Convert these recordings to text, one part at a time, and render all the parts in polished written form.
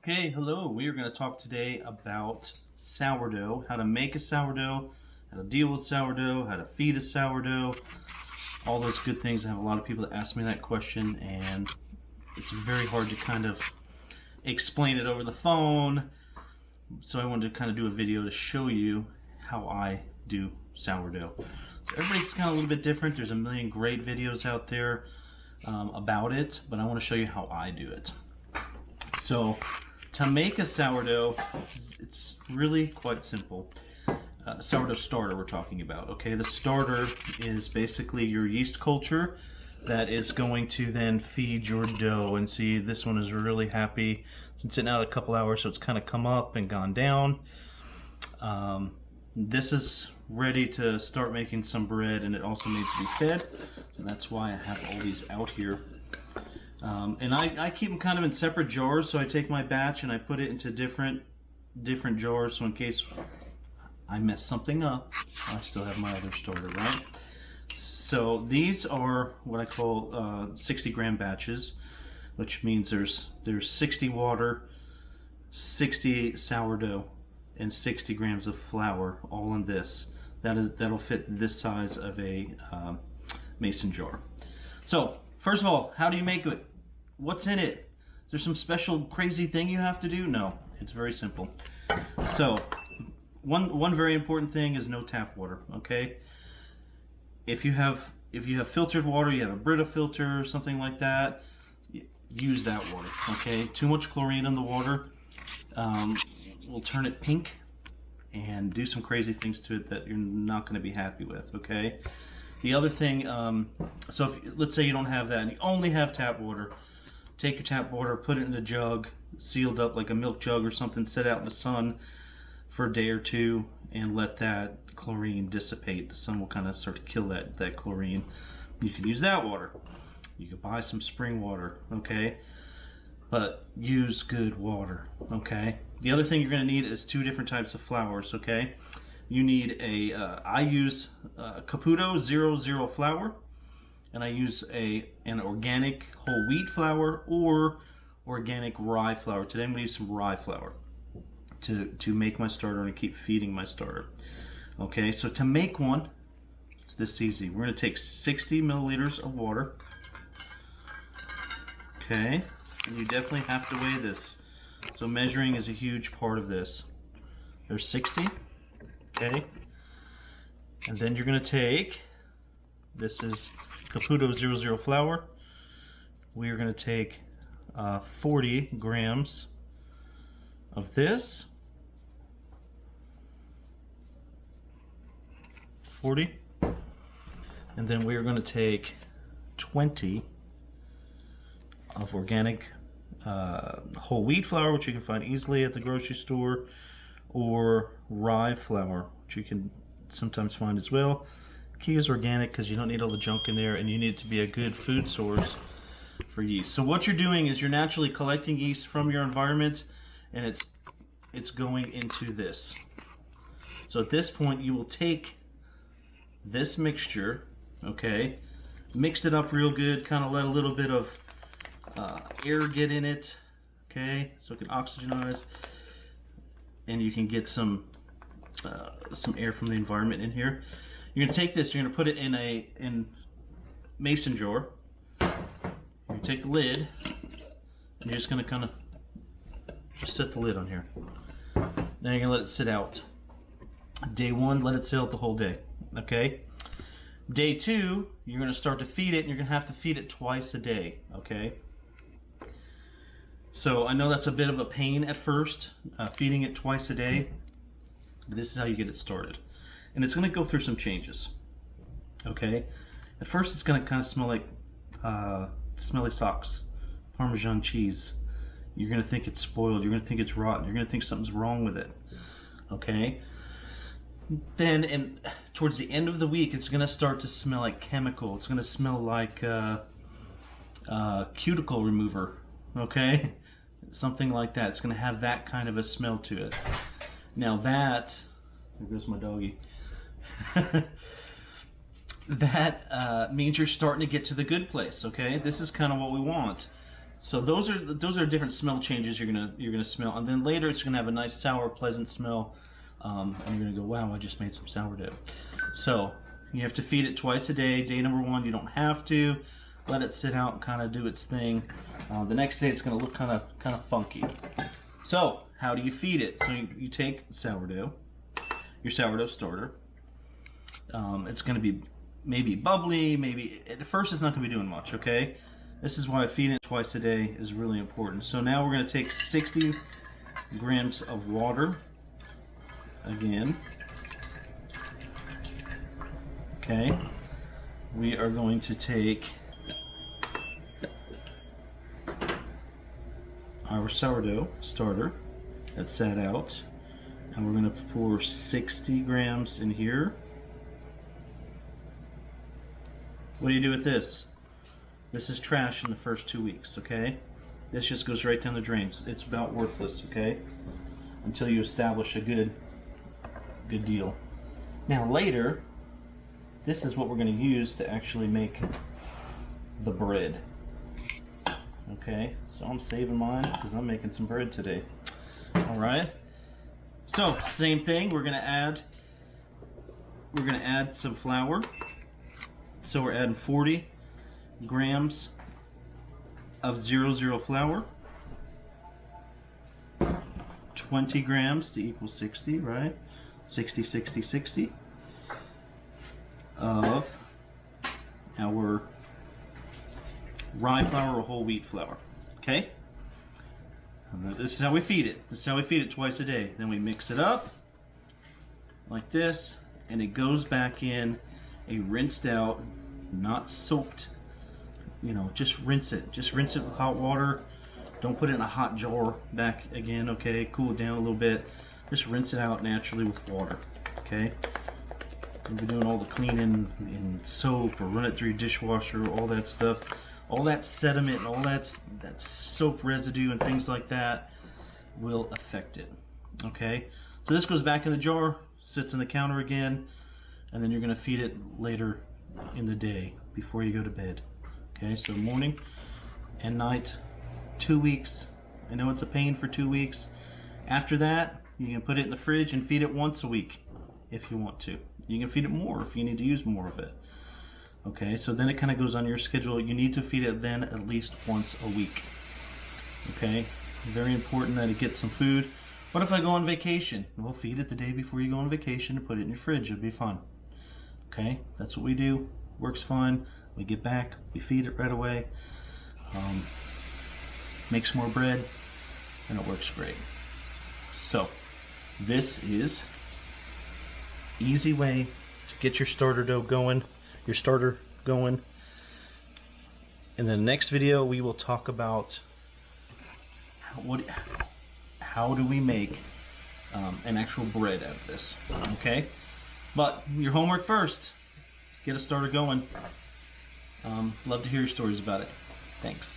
Okay, hello. We are going to talk today about sourdough, how to make a sourdough, how to deal with sourdough, how to feed a sourdough, all those good things. I have a lot of people that ask me that question, and it's very hard to kind of explain it over the phone. So I wanted to kind of do a video to show you how I do sourdough. So everybody's kind of a little bit different. There's a million great videos out there about it, but I want to show you how I do it. So to make a sourdough, it's really quite simple. Sourdough starter we're talking about, okay? The starter is basically your yeast culture that is going to then feed your dough. And see, this one is really happy. It's been sitting out a couple hours, so it's kind of come up and gone down. This is ready to start making some bread, and it also needs to be fed. So that's why I have all these out here. And I keep them kind of in separate jars, so I take my batch and I put it into different jars, so in case I mess something up, I still have my other starter, right? So these are what I call 60-gram batches, which means there's 60 water, 60 sourdough, and 60 grams of flour, all in this. That'll fit this size of a mason jar. So first of all, how do you make it? What's in it? Is there some special crazy thing you have to do? No, it's very simple. So one very important thing is no tap water, okay? If you have filtered water, you have a Brita filter or something like that, use that water, okay? Too much chlorine in the water will turn it pink and do some crazy things to it that you're not going to be happy with, okay? The other thing, so let's say you don't have that and you only have tap water, take your tap water, put it in a jug, sealed up like a milk jug or something, set out in the sun for a day or two and let that chlorine dissipate. The sun will kind of start to kill that chlorine. You can use that water. You can buy some spring water, okay? But use good water, okay? The other thing you're going to need is 2 different types of flours, okay? You need I use Caputo 00 flour, and I use an organic whole wheat flour or organic rye flour. Today I'm going to use some rye flour to make my starter and keep feeding my starter. Okay, so to make one, it's this easy. We're going to take 60 milliliters of water. Okay, and you definitely have to weigh this. So measuring is a huge part of this. There's 60. Okay, and then you're going to take, this is Caputo 00 flour. We are going to take 40 grams of this. 40. And then we are going to take 20 of organic whole wheat flour, which you can find easily at the grocery store, or rye flour, which you can sometimes find as well. Key is organic because you don't need all the junk in there, and you need it to be a good food source for yeast. So what you're doing is you're naturally collecting yeast from your environment, and it's going into this. So at this point you will take this mixture, okay, mix it up real good, kind of let a little bit of air get in it, okay, so it can oxygenize, and you can get some air from the environment in here. You're going to take this, you're going to put it in a mason jar. You take the lid, and you're just going to kind of just set the lid on here. Then you're going to let it sit out. Day 1, let it sit out the whole day, okay? Day 2, you're going to start to feed it, and you're going to have to feed it twice a day, okay? So I know that's a bit of a pain at first, feeding it twice a day. This is how you get it started. And it's going to go through some changes, okay? At first it's going to kind of smell like smelly socks, Parmesan cheese. You're going to think it's spoiled, you're going to think it's rotten, you're going to think something's wrong with it, okay? Then towards the end of the week, it's going to start to smell like chemical. It's going to smell like cuticle remover, okay? Something like that. It's going to have that kind of a smell to it. Now that, there goes my doggy. That means you're starting to get to the good place, okay? This is kind of what we want. So those are different smell changes you're gonna smell, and then later it's gonna have a nice sour, pleasant smell, and you're gonna go, wow, I just made some sourdough. So you have to feed it twice a day. Day number 1, you don't have to. Let it sit out and kind of do its thing. The next day it's gonna look kind of funky. So how do you feed it? So you take sourdough, your sourdough starter. It's gonna be maybe bubbly, maybe at first it's not gonna be doing much, okay? This is why feeding it twice a day is really important. So now we're going to take 60 grams of water again. Okay. We are going to take our sourdough starter that sat out, and we're going to pour 60 grams in here. What do you do with this? This is trash in the first 2 weeks, okay? This just goes right down the drains. It's about worthless, okay? Until you establish a good deal. Now later, this is what we're going to use to actually make the bread. Okay, so I'm saving mine because I'm making some bread today. All right. So same thing. We're going to add some flour. So we're adding 40 grams of 00 flour, 20 grams to equal 60, right? 60, 60, 60 of our rye flour or whole wheat flour, okay? And this is how we feed it. This is how we feed it twice a day. Then we mix it up like this, and it goes back in a rinsed out, not soaked, you know, just rinse it. Just rinse it with hot water. Don't put it in a hot jar back again, okay? Cool it down a little bit. Just rinse it out naturally with water, okay? You'll be doing all the cleaning in soap or run it through your dishwasher, all that stuff. All that sediment and all that soap residue and things like that will affect it, okay? So this goes back in the jar, sits on the counter again, and then you're gonna feed it later in the day before you go to bed. Okay, so morning and night, 2 weeks. I know it's a pain for 2 weeks. After that, you can put it in the fridge and feed it once a week if you want to. You can feed it more if you need to use more of it. Okay, so then it kind of goes on your schedule. You need to feed it then at least once a week. Okay, very important that it gets some food. What if I go on vacation? Well, feed it the day before you go on vacation and put it in your fridge. It'll be fun. Okay, that's what we do. Works fine. We get back, we feed it right away, makes more bread, and it works great. So this is easy way to get your starter going. In the next video, we will talk about how do we make an actual bread out of this. Okay, but your homework first. Get a starter going. Love to hear your stories about it. Thanks.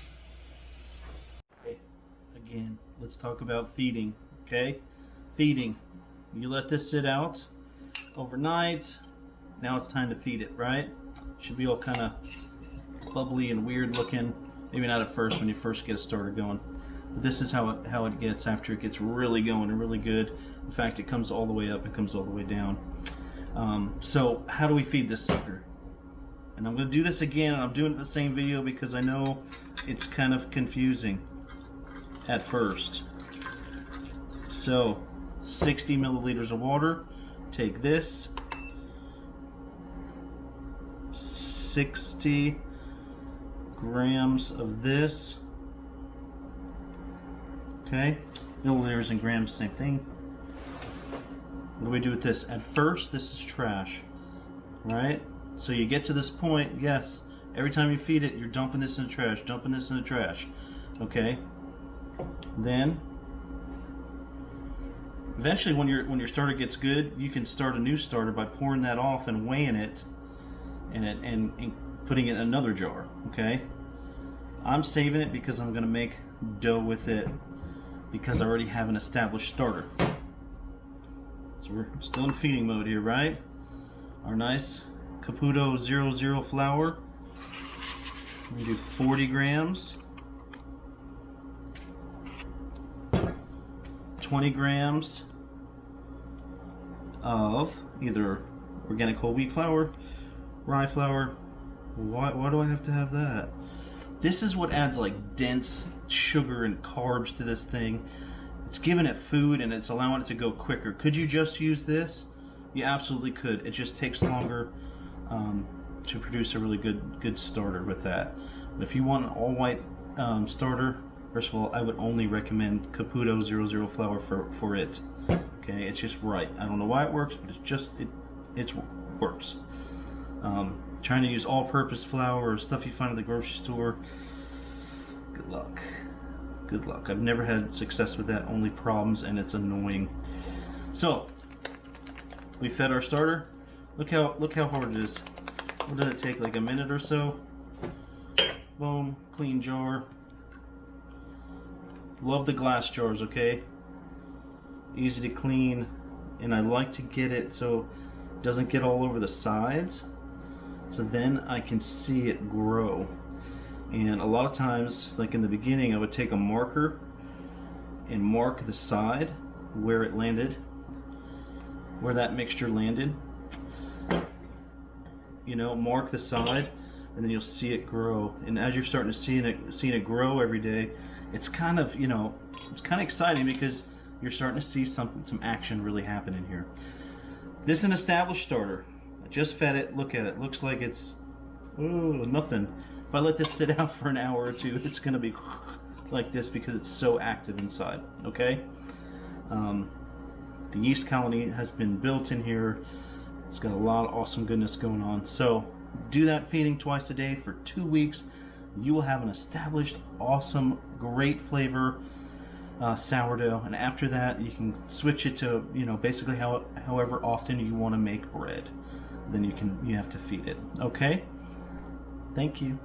Okay. Again, let's talk about feeding. Okay, feeding. You let this sit out overnight. Now it's time to feed it, right? Should be all kind of bubbly and weird looking. Maybe not at first when you first get a starter going. But this is how it gets after it gets really going and really good. In fact, it comes all the way up and comes all the way down. So how do we feed this sucker? And I'm going to do this again, and I'm doing it in the same video because I know it's kind of confusing at first. So 60 milliliters of water. Take this. 60 grams of this. Okay, milliliters and grams, same thing. What do we do with this? At first, this is trash, right? So you get to this point, yes, every time you feed it, you're dumping this in the trash, dumping this in the trash, okay? Then, eventually when your starter gets good, you can start a new starter by pouring that off and weighing it and putting it in another jar, okay? I'm saving it because I'm gonna make dough with it because I already have an established starter. So we're still in feeding mode here, right? Our nice Caputo 00 flour. We do 40 grams. 20 grams of either organic whole wheat flour, rye flour. Why do I have to have that? This is what adds like dense sugar and carbs to this thing. It's giving it food and it's allowing it to go quicker. Could you just use this? You absolutely could. It just takes longer to produce a really good starter with that. But if you want an all white starter, first of all, I would only recommend Caputo 00 flour for it. Okay, it's just right. I don't know why it works, but it works. Trying to use all-purpose flour or stuff you find at the grocery store, good luck. Good luck. I've never had success with that, only problems, and it's annoying. So, we fed our starter. Look how hard it is. What did it take, like a minute or so? Boom, clean jar. Love the glass jars, okay? Easy to clean, and I like to get it so it doesn't get all over the sides. So then I can see it grow. And a lot of times, like in the beginning, I would take a marker and mark the side where it landed, where that mixture landed. You know, mark the side, and then you'll see it grow. And as you're starting to seeing it grow every day, it's kind of, you know, it's kind of exciting because you're starting to see some action really happen in here. This is an established starter. I just fed it. Look at it. Looks like it's nothing. If I let this sit out for an hour or two, it's going to be like this because it's so active inside. Okay. The yeast colony has been built in here. It's got a lot of awesome goodness going on. So do that feeding twice a day for 2 weeks. You will have an established, awesome, great flavor sourdough. And after that, you can switch it to, you know, basically however often you want to make bread. Then you have to feed it. Okay? Thank you.